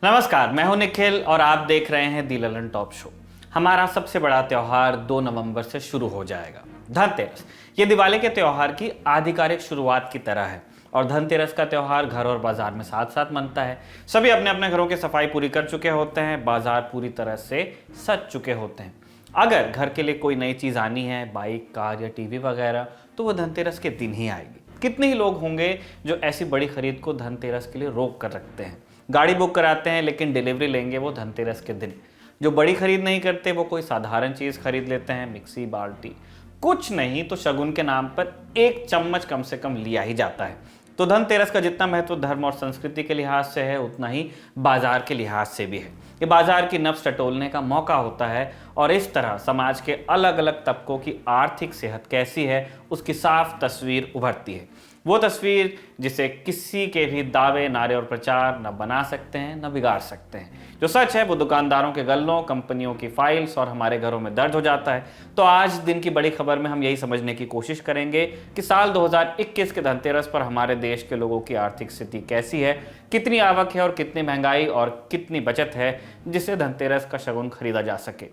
नमस्कार, मैं हूं निखिल और आप देख रहे हैं दी ललन टॉप शो। हमारा सबसे बड़ा त्यौहार 2 नवंबर से शुरू हो जाएगा, धनतेरस। ये दिवाली के त्यौहार की आधिकारिक शुरुआत की तरह है और धनतेरस का त्यौहार घर और बाजार में साथ साथ मनता है। सभी अपने अपने घरों की सफाई पूरी कर चुके होते हैं, बाजार पूरी तरह से सज चुके होते हैं। अगर घर के लिए कोई नई चीज आनी है, बाइक, कार या टीवी वगैरह, तो वो धनतेरस के दिन ही आएगी। कितने ही लोग होंगे जो ऐसी बड़ी खरीद को धनतेरस के लिए रोक कर रखते हैं, गाड़ी बुक कराते हैं लेकिन डिलीवरी लेंगे वो धनतेरस के दिन। जो बड़ी खरीद नहीं करते वो कोई साधारण चीज खरीद लेते हैं, मिक्सी, बाल्टी, कुछ नहीं तो शगुन के नाम पर 1 चम्मच कम से कम लिया ही जाता है। तो धनतेरस का जितना महत्व धर्म और संस्कृति के लिहाज से है, उतना ही बाजार के लिहाज से भी है। ये बाजार की नब्ज टटोलने का मौका होता है और इस तरह समाज के अलग अलग तबकों की आर्थिक सेहत कैसी है उसकी साफ तस्वीर उभरती है। वो तस्वीर जिसे किसी के भी दावे, नारे और प्रचार न बना सकते हैं न बिगाड़ सकते हैं। जो सच है वो दुकानदारों के गल्लों, कंपनियों की फाइल्स और हमारे घरों में दर्ज हो जाता है। तो आज दिन की बड़ी खबर में हम यही समझने की कोशिश करेंगे कि साल 2021 के धनतेरस पर हमारे देश के लोगों की आर्थिक स्थिति कैसी है, कितनी आवक है और कितनी महंगाई और कितनी बचत है जिससे धनतेरस का शगुन खरीदा जा सके।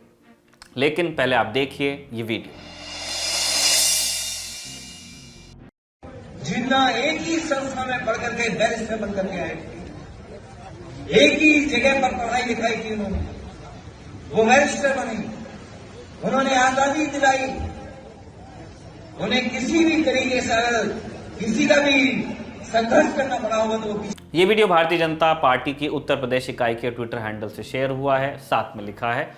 लेकिन पहले आप देखिए ये वीडियो। जिन्ना एक ही संस्था में पढ़ करके बैरिस्टर बन करके आए थे, एक ही जगह पर पढ़ाई लिखाई की उन्होंने, वो बैरिस्टर बने, उन्होंने आजादी दिलाई। उन्हें किसी भी तरीके से अगर किसी का भी संघर्ष करना पड़ा होगा तो ये वीडियो भारतीय जनता पार्टी की उत्तर प्रदेश इकाई के ट्विटर हैंडल से शेयर हुआ है। साथ में लिखा है,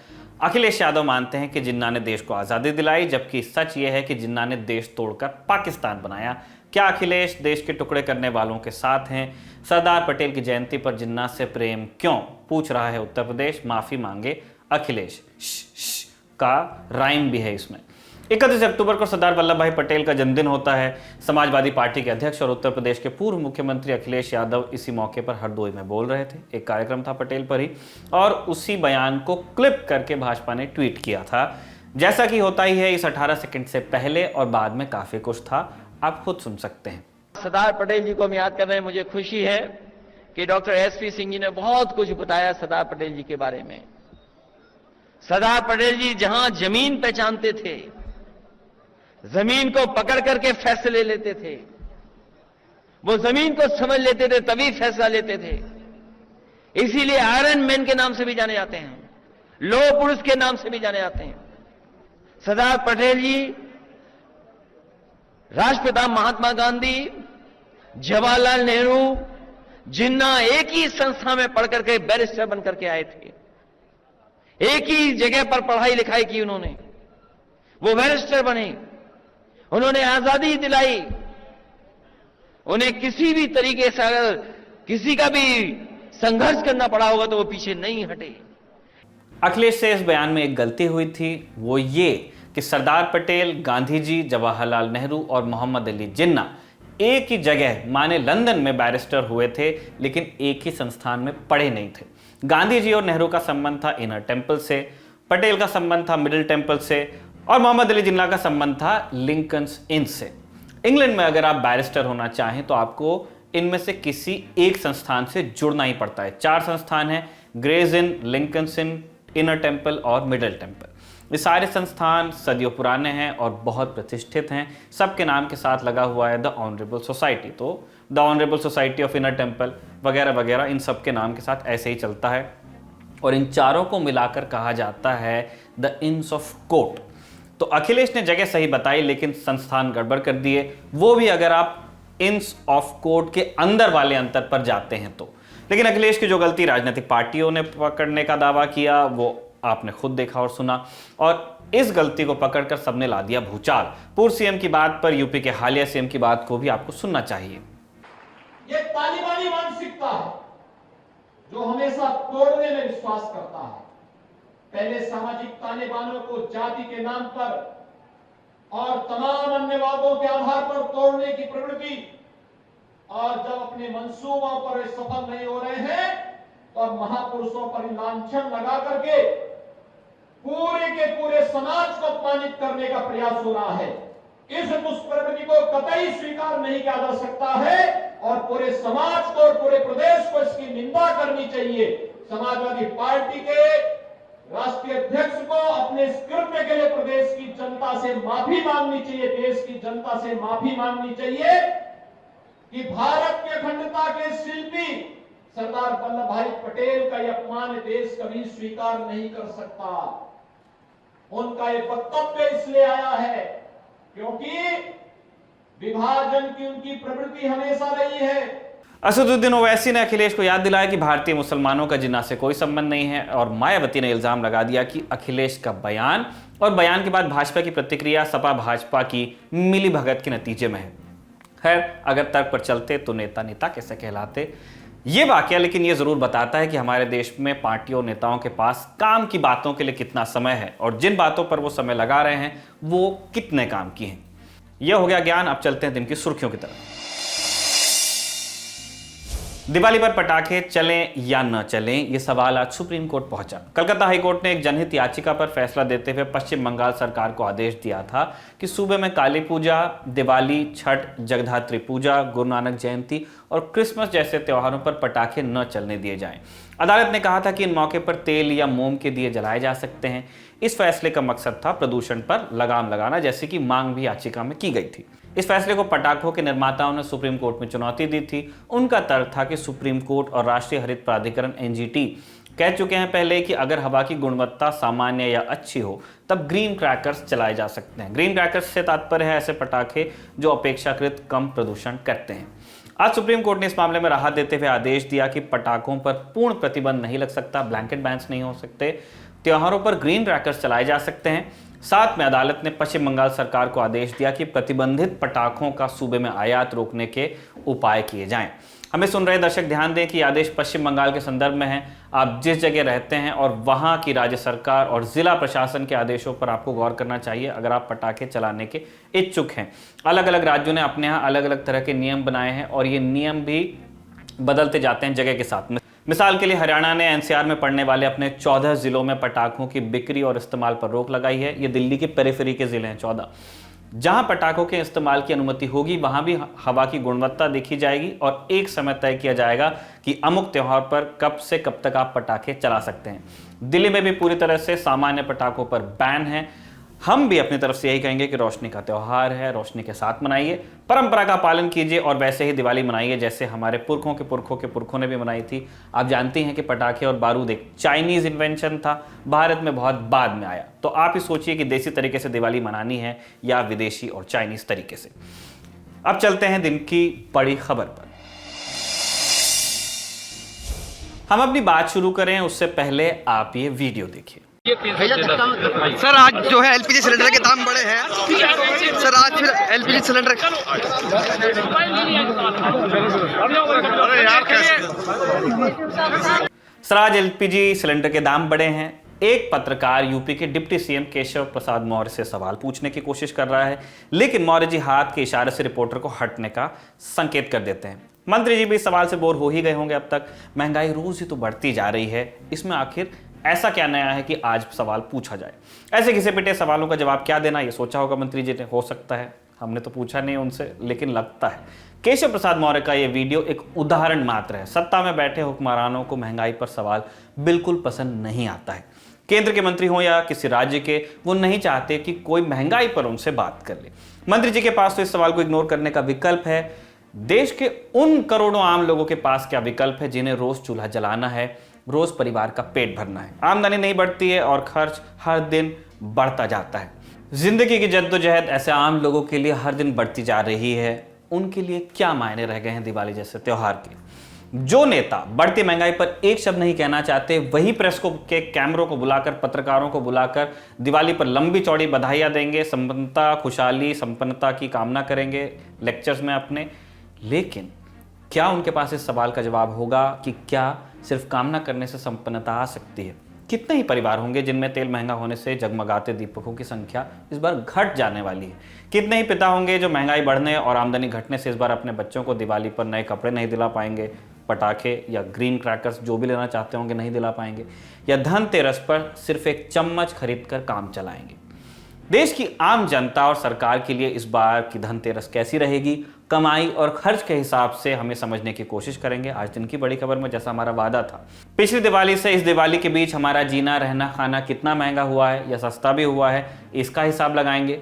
अखिलेश यादव मानते हैं कि जिन्ना ने देश को आजादी दिलाई, जबकि सच ये है कि जिन्ना ने देश तोड़कर पाकिस्तान बनाया। क्या अखिलेश देश के टुकड़े करने वालों के साथ हैं? सरदार पटेल की जयंती पर जिन्ना से प्रेम क्यों, पूछ रहा है उत्तर प्रदेश। माफी मांगे अखिलेश। का राइम भी है इसमें। 31 अक्टूबर को सरदार वल्लभ भाई पटेल का जन्मदिन होता है। समाजवादी पार्टी के अध्यक्ष और उत्तर प्रदेश के पूर्व मुख्यमंत्री अखिलेश यादव इसी मौके पर हरदोई में बोल रहे थे। एक कार्यक्रम था पटेल पर ही और उसी बयान को क्लिप करके भाजपा ने ट्वीट किया था। जैसा कि होता ही है, इस 18 सेकंड से पहले और बाद में काफी कुछ था, आप खुद सुन सकते हैं। सरदार पटेल जी को हम याद कर रहे हैं। मुझे खुशी है कि डॉक्टर एसपी सिंह जी ने बहुत कुछ बताया सरदार पटेल जी के बारे में। सरदार पटेल जी जहां जमीन पहचानते थे, जमीन को पकड़ करके फैसले लेते थे, वो जमीन को समझ लेते थे तभी फैसला लेते थे। इसीलिए आयरन मैन के नाम से भी जाने जाते हैं, लौह पुरुष के नाम से भी जाने जाते हैं। सरदार पटेल जी राष्ट्रपिता महात्मा गांधी, जवाहरलाल नेहरू, जिन्ना एक ही संस्था में पढ़ करके बैरिस्टर बन करके आए थे। एक ही जगह पर पढ़ाई लिखाई की उन्होंने, वो बैरिस्टर बने, उन्होंने आजादी दिलाई। उन्हें किसी भी तरीके से अगर किसी का भी संघर्ष करना पड़ा होगा तो वो पीछे नहीं हटे। अखिलेश से इस बयान में एक गलती हुई थी, वो ये कि सरदार पटेल, गांधी जी, जवाहरलाल नेहरू और मोहम्मद अली जिन्ना एक ही जगह माने लंदन में बैरिस्टर हुए थे, लेकिन एक ही संस्थान में पढ़े नहीं थे। गांधी जी और नेहरू का संबंध था इनर टेम्पल से, पटेल का संबंध था मिडिल टेम्पल से और मोहम्मद अली जिन्ना का संबंध था लिंकन्स इन से। इंग्लैंड में अगर आप बैरिस्टर होना चाहें तो आपको इनमें से किसी एक संस्थान से जुड़ना ही पड़ता है। 4 संस्थान हैं, ग्रेज इन, लिंकन्स इन, इनर टेम्पल और मिडिल टेम्पल। ये सारे संस्थान सदियों पुराने हैं और बहुत प्रतिष्ठित हैं। सबके नाम के साथ लगा हुआ है द ऑनरेबल सोसाइटी, तो the honourable society of inner temple वगैरह वगैरह, इन सब के नाम के साथ ऐसे ही चलता है। और इन चारों को मिलाकर कहा जाता है द इंस ऑफ कोर्ट। तो अखिलेश ने जगह सही बताई लेकिन संस्थान गड़बड़ कर दिए, वो भी अगर आप इंस ऑफ कोर्ट के अंदर वाले अंतर पर जाते हैं तो। लेकिन अखिलेश की जो गलती राजनीतिक पार्टियों ने पकड़ने का दावा किया वो आपने खुद देखा और सुना, और इस गलती को पकड़कर सबने ला दिया भूचाल। पूर्व सीएम की बात पर यूपी के हालिया सीएम की बात को भी आपको सुनना चाहिए। ये तालिबानी मानसिकता है जो हमेशा तोड़ने में विश्वास करता है। पहले सामाजिक तालिबानों को जाति के नाम पर और तमाम अन्य वादों के आधार पर तोड़ने की प्रवृत्ति, और जब अपने मंसूबों पर सफल नहीं हो रहे हैं तो महापुरुषों पर लांछन लगा करके पूरे के पूरे समाज को अपमानित करने का प्रयास हो रहा है। इस दुष्प्रवृत्ति को कतई स्वीकार नहीं किया जा सकता है और पूरे समाज को और पूरे प्रदेश को इसकी निंदा करनी चाहिए। समाजवादी पार्टी के राष्ट्रीय अध्यक्ष को अपने इस कृत्य के लिए प्रदेश की जनता से माफी मांगनी चाहिए, देश की जनता से माफी मांगनी चाहिए कि भारत की अखंडता के शिल्पी सरदार वल्लभ भाई पटेल का यह अपमान देश कभी स्वीकार नहीं कर सकता। उनका यह वक्तव्य इसलिए आया है क्योंकि विभाजन की उनकी प्रवृत्ति हमेशा रही है। असदुद्दीन ओवैसी ने अखिलेश को याद दिलाया कि भारतीय मुसलमानों का जिन्ना से कोई संबंध नहीं है और मायावती ने इल्जाम लगा दिया कि अखिलेश का बयान और बयान के बाद भाजपा की प्रतिक्रिया सपा भाजपा की मिलीभगत के नतीजे में है। खैर, अगर तर्क पर चलते तो नेता नेता कैसे कहलाते, ये वाकया लेकिन ये जरूर बताता है कि हमारे देश में पार्टियों और नेताओं के पास काम की बातों के लिए कितना समय है और जिन बातों पर वो समय लगा रहे हैं वो कितने काम की हैं। यह हो गया ज्ञान। अब चलते हैं दिन की सुर्खियों की तरफ। दिवाली पर पटाखे चलें या न चलें, यह सवाल आज सुप्रीम कोर्ट पहुंचा। कलकत्ता हाईकोर्ट ने एक जनहित याचिका पर फैसला देते हुए पश्चिम बंगाल सरकार को आदेश दिया था कि सूबे में काली पूजा, दिवाली, छठ, जगधात्री पूजा, गुरु नानक जयंती और क्रिसमस जैसे त्योहारों पर पटाखे न चलने दिए जाएं। अदालत ने कहा था कि इन मौके पर तेल या मोम के दिए जलाए जा सकते हैं। इस फैसले का मकसद था प्रदूषण पर लगाम लगाना, जैसे कि मांग भी याचिका में की गई थी। इस फैसले को पटाखों के निर्माताओं ने सुप्रीम कोर्ट में चुनौती दी थी। उनका तर्क था कि सुप्रीम कोर्ट और राष्ट्रीय हरित प्राधिकरण एनजीटी कह चुके हैं पहले कि अगर हवा की गुणवत्ता सामान्य या अच्छी हो तब ग्रीन क्रैकर्स चलाए जा सकते हैं। ग्रीन क्रैकर्स से तात्पर्य है ऐसे पटाखे जो अपेक्षाकृत कम प्रदूषण करते हैं। आज सुप्रीम कोर्ट ने इस मामले में राहत देते हुए आदेश दिया कि पटाखों पर पूर्ण प्रतिबंध नहीं लग सकता, ब्लैंकेट बैन्स नहीं हो सकते, त्योहारों पर ग्रीन क्रैकर्स चलाए जा सकते हैं। साथ में अदालत ने पश्चिम बंगाल सरकार को आदेश दिया कि प्रतिबंधित पटाखों का सूबे में आयात रोकने के उपाय किए जाएं। हमें सुन रहे दर्शक ध्यान दें कि आदेश पश्चिम बंगाल के संदर्भ में है। आप जिस जगह रहते हैं और वहां की राज्य सरकार और जिला प्रशासन के आदेशों पर आपको गौर करना चाहिए अगर आप पटाखे चलाने के इच्छुक हैं। अलग अलग राज्यों ने अपने यहाँ अलग अलग तरह के नियम बनाए हैं और ये नियम भी बदलते जाते हैं जगह के साथ। मिसाल के लिए हरियाणा ने एनसीआर में पड़ने वाले अपने 14 जिलों में पटाखों की बिक्री और इस्तेमाल पर रोक लगाई है। ये दिल्ली के पेरिफेरी के जिले हैं 14। जहां पटाखों के इस्तेमाल की अनुमति होगी वहां भी हवा की गुणवत्ता देखी जाएगी और एक समय तय किया जाएगा कि अमुक त्योहार पर कब से कब तक आप पटाखे चला सकते हैं। दिल्ली में भी पूरी तरह से सामान्य पटाखों पर बैन है। हम भी अपनी तरफ से यही कहेंगे कि रोशनी का त्योहार है, रोशनी के साथ मनाइए, परंपरा का पालन कीजिए और वैसे ही दिवाली मनाइए जैसे हमारे पुरखों के पुरखों ने भी मनाई थी। आप जानते हैं कि पटाखे और बारूद एक चाइनीज इन्वेंशन था, भारत में बहुत बाद में आया। तो आप ही सोचिए कि देसी तरीके से दिवाली मनानी है या विदेशी और चाइनीज तरीके से। अब चलते हैं दिन की बड़ी खबर पर। हम अपनी बात शुरू करें उससे पहले आप ये वीडियो देखिए। सर आज जो है एलपीजी सिलेंडर के दाम बढ़े हैं। सर आज फिर एलपीजी सिलेंडर सर आज एलपीजी सिलेंडर के दाम बढ़े हैं। एक पत्रकार यूपी के डिप्टी सीएम केशव प्रसाद मौर्य से सवाल पूछने की कोशिश कर रहा है, लेकिन मौर्य जी हाथ के इशारे से रिपोर्टर को हटने का संकेत कर देते हैं। मंत्री जी भी इस सवाल से बोर हो ही गए होंगे अब तक। महंगाई रोज ही तो बढ़ती जा रही है, इसमें आखिर ऐसा क्या नया है कि आज सवाल पूछा जाए। ऐसे घिसे पिटे सवालों का जवाब क्या देना, ये सोचा होगा मंत्री जी ने। हो सकता है, हमने तो पूछा नहीं उनसे, लेकिन लगता है केशव प्रसाद मौर्य का यह वीडियो एक उदाहरण मात्र है। सत्ता में बैठे हुक्मरानों को महंगाई पर सवाल बिल्कुल पसंद नहीं आता है। केंद्र के मंत्री हो या किसी राज्य के, वो नहीं चाहते कि कोई महंगाई पर उनसे बात कर ले। मंत्री जी के पास तो इस सवाल को इग्नोर करने का विकल्प है। देश के उन करोड़ों आम लोगों के पास क्या विकल्प है जिन्हें रोज चूल्हा जलाना है, रोज परिवार का पेट भरना है। आमदनी नहीं बढ़ती है और खर्च हर दिन बढ़ता जाता है। जिंदगी की जद्दोजहद ऐसे आम लोगों के लिए हर दिन बढ़ती जा रही है। उनके लिए क्या मायने रह गए हैं दिवाली जैसे त्योहार के। जो नेता बढ़ती महंगाई पर एक शब्द नहीं कहना चाहते, वही प्रेस को के कैमरों को बुलाकर, पत्रकारों को बुलाकर दिवाली पर लंबी चौड़ी बधाइयां देंगे, संपन्नता, खुशहाली, संपन्नता की कामना करेंगे लेक्चर्स में अपने। लेकिन क्या उनके पास इस सवाल का जवाब होगा कि क्या सिर्फ कामना करने से संपन्नता आ सकती है? कितने ही परिवार होंगे जिनमें तेल महंगा होने से जगमगाते दीपकों की संख्या इस बार घट जाने वाली है? कितने ही पिता होंगे जो महंगाई बढ़ने और आमदनी घटने से इस बार अपने बच्चों को दिवाली पर नए कपड़े नहीं दिला पाएंगे, पटाखे या ग्रीन क्रैकर्स जो भी लेना चाहते होंगे नहीं दिला पाएंगे, या धनतेरस पर सिर्फ एक चम्मच खरीद कर काम चलाएंगे? देश की आम जनता और सरकार के लिए इस बार की धनतेरस कैसी रहेगी, कमाई और खर्च के हिसाब से हमें समझने की कोशिश करेंगे आज दिन की बड़ी खबर में, जैसा हमारा वादा था। पिछली दिवाली से इस दिवाली के बीच हमारा जीना रहना खाना कितना महंगा हुआ है या सस्ता भी हुआ है, इसका हिसाब लगाएंगे।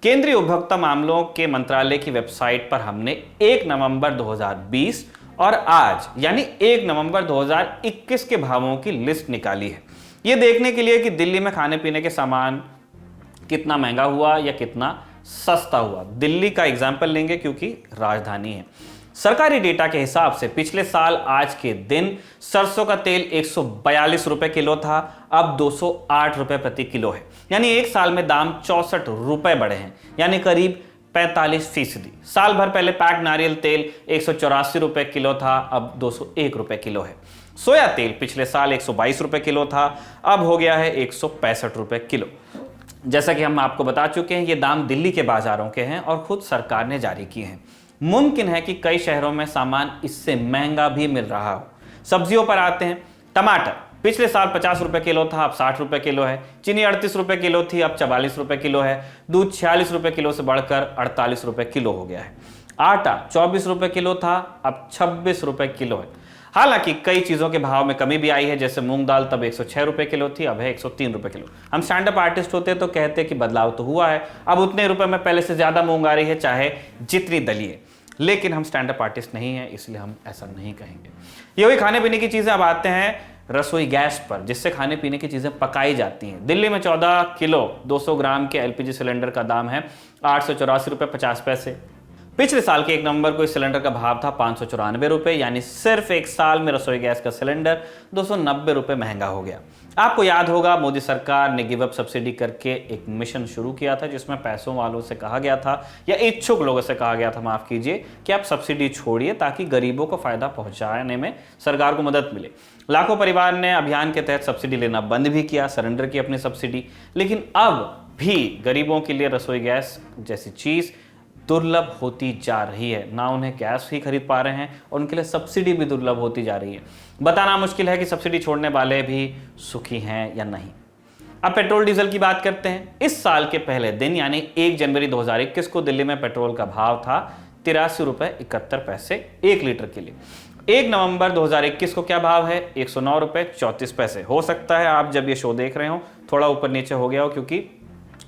केंद्रीय उपभोक्ता मामलों के मंत्रालय की वेबसाइट पर हमने 1 नवंबर 2020 और आज यानी 1 नवंबर 2021 के भावों की लिस्ट निकाली है, ये देखने के लिए कि दिल्ली में खाने पीने के सामान कितना महंगा हुआ या कितना सस्ता हुआ। दिल्ली का एग्जाम्पल लेंगे क्योंकि राजधानी है। सरकारी डेटा के हिसाब से पिछले साल आज के दिन सरसों का तेल 142 रुपए किलो था, अब 208 रुपए प्रति किलो है, यानी एक साल में दाम 64 रुपए बढ़े हैं, यानी करीब 45%। साल भर पहले पैक नारियल तेल 184 रुपए किलो था, अब 201 रुपए किलो है। सोया तेल पिछले साल 122 रुपए किलो था, अब हो गया है 165 रुपए किलो। जैसा कि हम आपको बता चुके हैं, ये दाम दिल्ली के बाजारों के हैं और खुद सरकार ने जारी किए हैं। मुमकिन है कि कई शहरों में सामान इससे महंगा भी मिल रहा हो। सब्जियों पर आते हैं। टमाटर पिछले साल 50 रुपए किलो था, अब 60 रुपए किलो है। चीनी 38 रुपए किलो थी, अब 44 रुपए किलो है। दूध 46 रुपए किलो से बढ़कर 48 रुपए किलो हो गया है। आटा 24 रुपए किलो था, अब 26 रुपए किलो है। हालांकि कई चीजों के भाव में कमी भी आई है, जैसे मूंग दाल तब 106 रुपए किलो थी, अब है 103 रुपए किलो। हम स्टैंड अप आर्टिस्ट होते तो कहते कि बदलाव तो हुआ है, अब उतने रुपए में पहले से ज्यादा मूंग आ रही है, चाहे जितनी दलिए। लेकिन हम स्टैंड अप आर्टिस्ट नहीं है, इसलिए हम ऐसा नहीं कहेंगे। ये वही खाने पीने की चीजें। अब आते हैं रसोई गैस पर, जिससे खाने पीने की चीजें पकाई जाती हैं। दिल्ली में 14 किलो 200 ग्राम के एलपीजी सिलेंडर का दाम है 884 रुपए 50 पैसे। पिछले साल के 1 नवंबर को इस सिलेंडर का भाव था 594 रुपए, यानी सिर्फ एक साल में रसोई गैस का सिलेंडर 290 रुपए महंगा हो गया। आपको याद होगा, मोदी सरकार ने गिव अप सब्सिडी करके एक मिशन शुरू किया था, जिसमें पैसों वालों से कहा गया था या इच्छुक लोगों से कहा गया था, माफ कीजिए, कि आप सब्सिडी छोड़िए ताकि गरीबों को फायदा पहुंचाने में सरकार को मदद मिले। लाखों परिवार ने अभियान के तहत सब्सिडी लेना बंद भी किया, सरेंडर की अपनी सब्सिडी। लेकिन अब भी गरीबों के लिए रसोई गैस जैसी चीज दुर्लभ होती जा रही है। ना उन्हें गैस ही खरीद पा रहे हैं और उनके लिए सब्सिडी भी दुर्लभ होती जा रही है। बताना मुश्किल है कि सब्सिडी छोड़ने वाले भी सुखी हैं या नहीं। अब पेट्रोल डीजल की बात करते हैं। इस साल के पहले दिन यानी 1 जनवरी 2021 को दिल्ली में पेट्रोल का भाव था 83 रुपए 71 पैसे 1 लीटर के लिए। 1 नवंबर 2021 को क्या भाव है? 109 रुपए 34 पैसे। हो सकता है आप जब ये शो देख रहे हो थोड़ा ऊपर नीचे हो गया हो, क्योंकि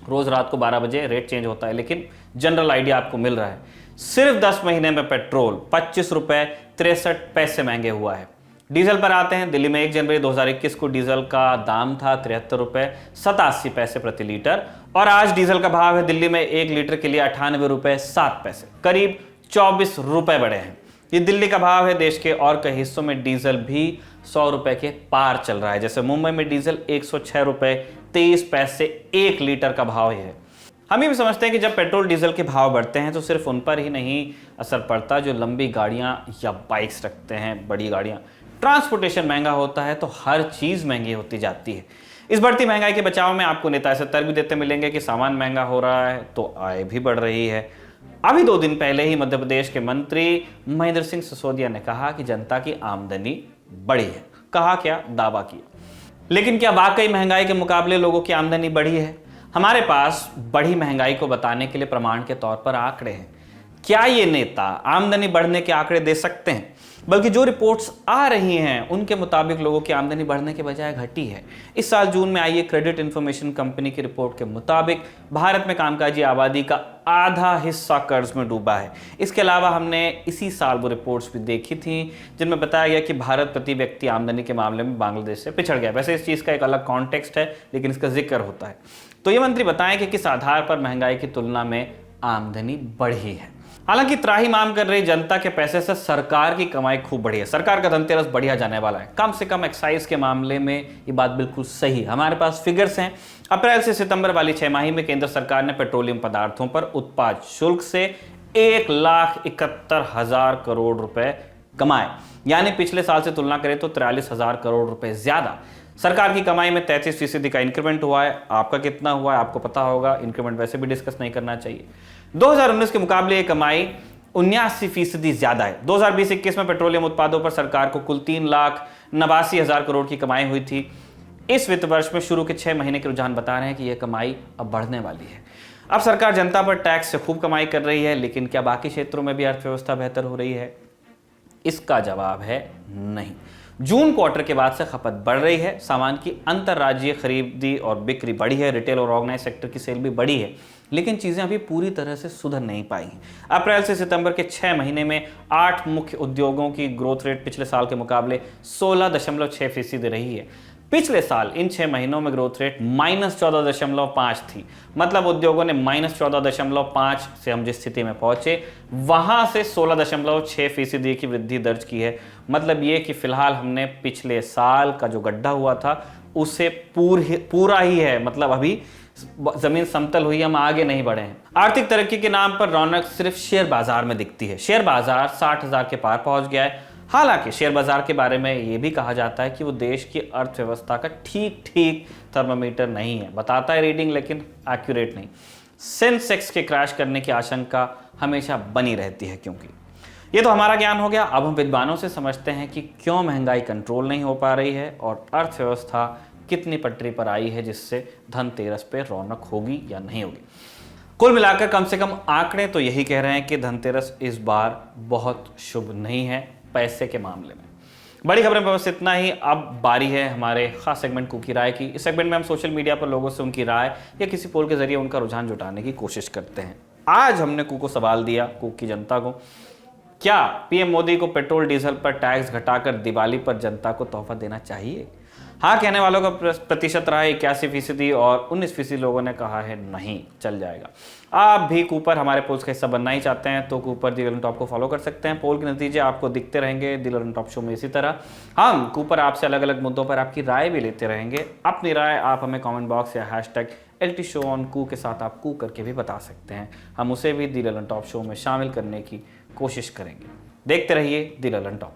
रोज रात को 12 बजे रेट चेंज होता है, लेकिन जनरल आइडिया आपको मिल रहा है। सिर्फ 10 महीने में पेट्रोल 25 रुपए 63 पैसे महंगे हुआ है। डीजल पर आते हैं। दिल्ली में 1 जनवरी 2021 को डीजल का दाम था 73 रुपए 87 पैसे प्रति लीटर और आज डीजल का भाव है दिल्ली में 1 लीटर के लिए 98 रुपए 7 पैसे, करीब 24 रुपए बढ़े हैं। ये दिल्ली का भाव है। देश के और कई हिस्सों में डीजल भी 100 रुपए के पार चल रहा है, जैसे मुंबई में डीजल 106 रुपए 23 पैसे 1 लीटर का भाव है। हम ये भी समझते हैं कि जब पेट्रोल डीजल के भाव बढ़ते हैं तो सिर्फ उन पर ही नहीं असर पड़ता जो लंबी गाड़ियां या बाइक्स रखते हैं, बड़ी गाड़ियां। ट्रांसपोर्टेशन महंगा होता है तो हर चीज महंगी होती जाती है। इस बढ़ती महंगाई के बचाव में आपको नेता ऐसे तर्क भी देते मिलेंगे कि सामान महंगा हो रहा है तो आय भी बढ़ रही है। अभी 2 दिन पहले ही मध्य प्रदेश के मंत्री महेंद्र सिंह सिसोदिया ने कहा कि जनता की आमदनी बढ़ी है। कहा क्या? दावा किया। लेकिन क्या वाकई महंगाई के मुकाबले लोगों की आमदनी बढ़ी है? हमारे पास बढ़ी महंगाई को बताने के लिए प्रमाण के तौर पर आंकड़े हैं। क्या ये नेता आमदनी बढ़ने के आंकड़े दे सकते हैं? बल्कि जो रिपोर्ट्स आ रही हैं उनके मुताबिक लोगों की आमदनी बढ़ने के बजाय घटी है। इस साल जून में आई है क्रेडिट इंफॉर्मेशन कंपनी की रिपोर्ट के मुताबिक भारत में कामकाजी आबादी का आधा हिस्सा कर्ज में डूबा है। इसके अलावा हमने इसी साल वो रिपोर्ट्स भी देखी थी जिनमें बताया गया कि भारत प्रति व्यक्ति आमदनी के मामले में बांग्लादेश से पिछड़ गया। वैसे इस चीज़ का एक अलग कॉन्टेक्स्ट है, लेकिन इसका जिक्र होता है। तो ये मंत्री बताएं कि किस आधार पर महंगाई की तुलना में आमदनी बढ़ी है। हालांकि त्राही मांग कर रही जनता के पैसे से सरकार की कमाई खूब बढ़ी है। सरकार का धनतेरस बढ़िया जाने वाला है। कम से कम एक्साइज के मामले में ये बात बिल्कुल सही है। हमारे पास फिगर्स हैं। अप्रैल से सितंबर वाली 6 माही में केंद्र सरकार ने पेट्रोलियम पदार्थों पर उत्पाद शुल्क से 1,71,000 करोड़ रुपए कमाए, यानी पिछले साल से तुलना करें तो 43,000 करोड़ रुपए ज्यादा। सरकार की कमाई में 33% का इंक्रीमेंट हुआ है। आपका कितना हुआ है आपको पता होगा, इंक्रीमेंट वैसे भी डिस्कस नहीं करना चाहिए। 2019 के मुकाबले ये कमाई 79% ज्यादा है। 2020-21 में पेट्रोलियम उत्पादों पर सरकार को कुल 3,89,000 करोड़ की कमाई हुई थी। इस वित्त वर्ष में शुरू के 6 महीने के रुझान बता रहे हैं कि यह कमाई अब बढ़ने वाली है। अब सरकार जनता पर टैक्स से खूब कमाई कर रही है, लेकिन क्या बाकी क्षेत्रों में भी अर्थव्यवस्था बेहतर हो रही है? इसका जवाब है नहीं। जून क्वार्टर के बाद से खपत बढ़ रही है, सामान की अंतर्राज्यीय खरीदी और बिक्री बढ़ी है, रिटेल और ऑर्गेनाइज सेक्टर की सेल भी बढ़ी है, लेकिन चीजें अभी पूरी तरह से सुधर नहीं पाई हैं। अप्रैल से सितंबर के 6 महीने में 8 मुख्य उद्योगों की ग्रोथ रेट पिछले साल के मुकाबले 16.6% रही है। पिछले साल इन 6 महीनों में ग्रोथ रेट -14.5 थी। मतलब उद्योगों ने -14.5 से हम जिस स्थिति में पहुंचे वहां से 16.6% की वृद्धि दर्ज की है। मतलब ये कि फिलहाल हमने पिछले साल का जो गड्ढा हुआ था उसे पूरा ही है। मतलब अभी जमीन समतल हुई, हम आगे नहीं बढ़े हैं। आर्थिक तरक्की के नाम पर रौनक सिर्फ शेयर बाजार में दिखती है। शेयर बाजार 60,000 के पार पहुंच गया है। हालांकि शेयर बाजार के बारे में यह भी कहा जाता है कि वो देश की अर्थव्यवस्था का ठीक थर्मामीटर नहीं है। बताता है रीडिंग, लेकिन एक्यूरेट नहीं। सेंसेक्स के क्रैश करने की आशंका हमेशा बनी रहती है। क्योंकि ये तो हमारा ज्ञान हो गया। अब हम विद्वानों से समझते हैं कि क्यों महंगाई कंट्रोल नहीं हो पा रही है और अर्थव्यवस्था कितनी पटरी पर आई है, जिससे धनतेरस पे रौनक होगी या नहीं होगी। कुल मिलाकर कम से कम आंकड़े तो यही कह रहे हैं कि धनतेरस इस बार बहुत शुभ नहीं है पैसे के मामले में। बड़ी खबरें पर बस इतना ही। अब बारी है हमारे खास सेगमेंट कू की राय की। इस सेगमेंट में हम सोशल मीडिया पर लोगों से उनकी राय या किसी पोल के जरिए उनका रुझान जुटाने की कोशिश करते हैं। आज हमने कू को सवाल दिया, कू की जनता को, क्या पीएम मोदी को पेट्रोल डीजल पर टैक्स घटाकर दिवाली पर जनता को तोहफा देना चाहिए? हाँ कहने वालों का प्रतिशत रहा है 81% और 19% लोगों ने कहा है नहीं, चल जाएगा। आप भी कूपर हमारे पोल्स का हिस्सा बनना ही चाहते हैं तो कूपर दी ललन टॉप को फॉलो कर सकते हैं। पोल के नतीजे आपको दिखते रहेंगे दी ललन टॉप शो में। इसी तरह हम कूपर आपसे अलग अलग मुद्दों पर आपकी राय भी लेते रहेंगे। अपनी राय आप हमें कमेंट बॉक्स या #LTShowOnCoo के साथ आप कू करके भी बता सकते हैं। हम उसे भी दी ललन टॉप शो में शामिल करने की कोशिश करेंगे। देखते रहिए दी ललन टॉप।